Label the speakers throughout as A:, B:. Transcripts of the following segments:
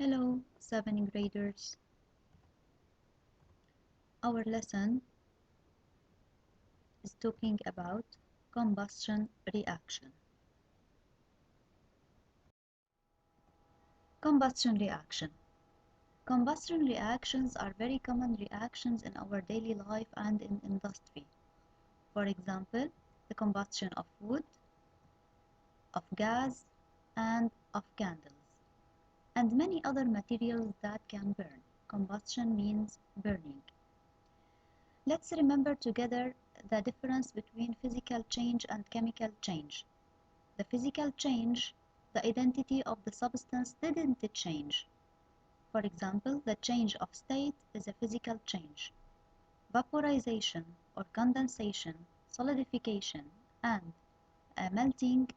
A: Hello, 7th graders. Our lesson is talking about combustion reaction. Combustion reaction. Combustion reactions are very common reactions in our daily life and in industry. For example, the combustion of wood, of gas, and of candles, and many other materials that can burn. Combustion means burning. Let's remember together the difference between physical change and chemical change. The physical change, the identity of the substance didn't change. For example, the change of state is a physical change. Vaporization or condensation, solidification, and melting,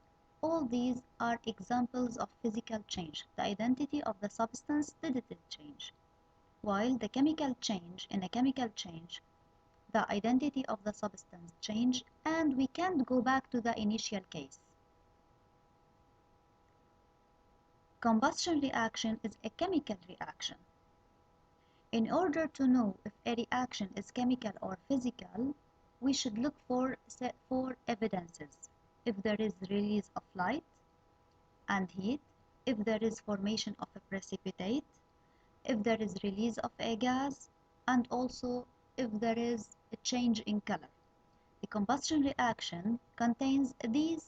A: all these are examples of physical change. The identity of the substance didn't change. While the chemical change, in a chemical change, the identity of the substance change and we can't go back to the initial case. Combustion reaction is a chemical reaction. In order to know if a reaction is chemical or physical, we should look for four evidences. If there is release of light and heat, if there is formation of a precipitate, if there is release of a gas, and also if there is a change in color. The combustion reaction contains these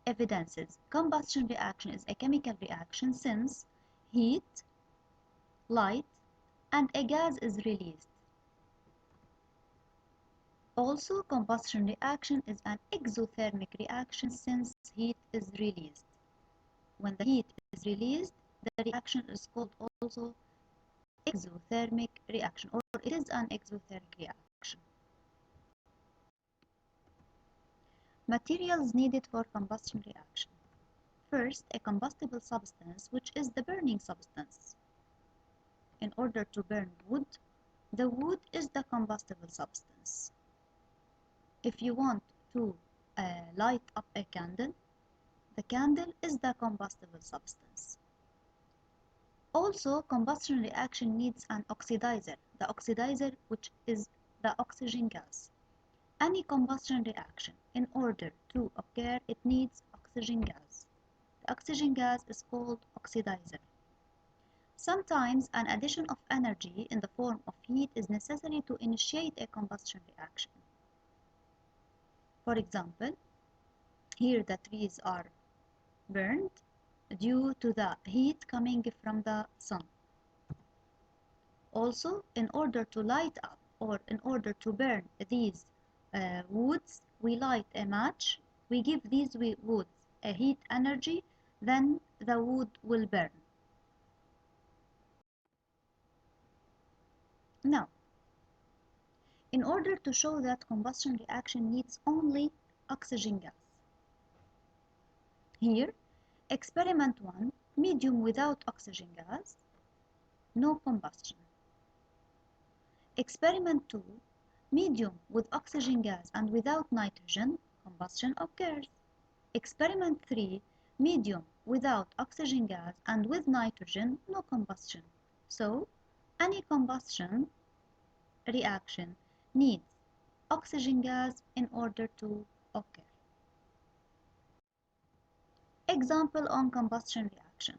A: evidences. Combustion reaction is a chemical reaction since heat, light, and a gas is released. Also, combustion reaction is an exothermic reaction since heat is released. When the heat is released, the reaction is called also exothermic reaction, or it is an exothermic reaction. Materials needed for combustion reaction. First, a combustible substance, which is the burning substance. In order to burn wood, the wood is the combustible substance. If you want to light up a candle, the candle is the combustible substance. Also, combustion reaction needs an oxidizer, the oxidizer which is the oxygen gas. Any combustion reaction, in order to occur, it needs oxygen gas. The oxygen gas is called oxidizer. Sometimes an addition of energy in the form of heat is necessary to initiate a combustion reaction. For example, here the trees are burned due to the heat coming from the sun. Also, in order to light up or in order to burn these woods, we light a match, we give these woods a heat energy, then the wood will burn. Now, in order to show that combustion reaction needs only oxygen gas. Here, experiment 1, medium without oxygen gas, no combustion. Experiment 2, medium with oxygen gas and without nitrogen, combustion occurs. Experiment 3, medium without oxygen gas and with nitrogen, no combustion. So, any combustion reaction needs oxygen gas in order to occur. Example on combustion reaction.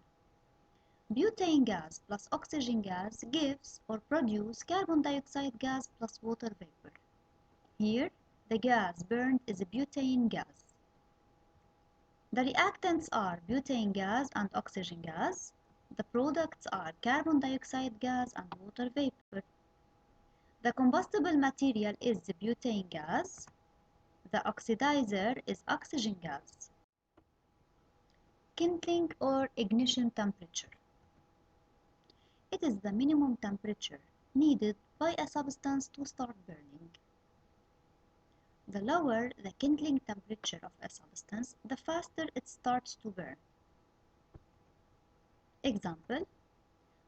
A: Butane gas plus oxygen gas gives or produces carbon dioxide gas plus water vapor. Here, the gas burned is a butane gas. The reactants are butane gas and oxygen gas. The products are carbon dioxide gas and water vapor. The combustible material is the butane gas. The oxidizer is oxygen gas. Kindling or ignition temperature. It is the minimum temperature needed by a substance to start burning. The lower the kindling temperature of a substance, the faster it starts to burn. Example,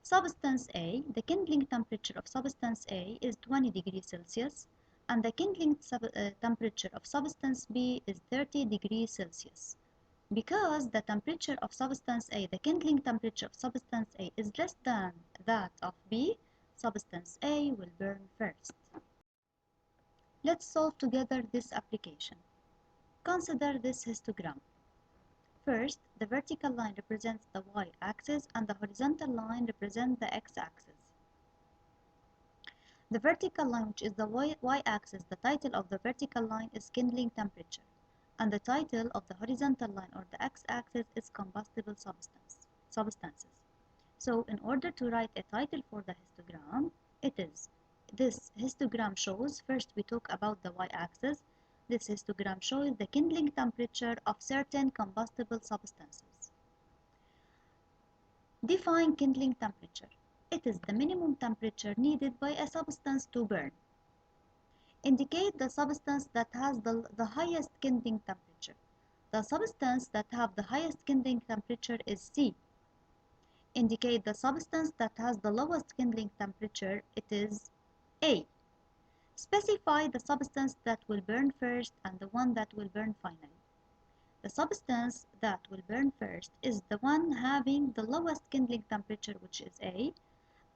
A: substance A, the kindling temperature of substance A is 20 degrees Celsius and the kindling temperature of substance B is 30 degrees Celsius. Because the temperature of substance A, the kindling temperature of substance A is less than that of B, substance A will burn first. Let's solve together this application. Consider this histogram. First, the vertical line represents the y-axis and the horizontal line represents the x-axis. The vertical line, which is the y-axis, the title of the vertical line is kindling temperature, and the title of the horizontal line or the x-axis is combustible substances. So in order to write a title for the histogram, this histogram shows, first we talk about the y-axis. This histogram shows the kindling temperature of certain combustible substances. Define kindling temperature. It is the minimum temperature needed by a substance to burn. Indicate the substance that has the highest kindling temperature. The substance that have the highest kindling temperature is C. Indicate the substance that has the lowest kindling temperature, it is A. Specify the substance that will burn first and the one that will burn finally. The substance that will burn first is the one having the lowest kindling temperature, which is A,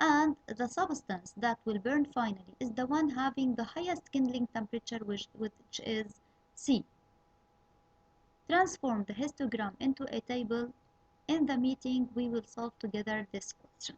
A: and the substance that will burn finally is the one having the highest kindling temperature, which is C. Transform the histogram into a table. In the meeting, we will solve together this question.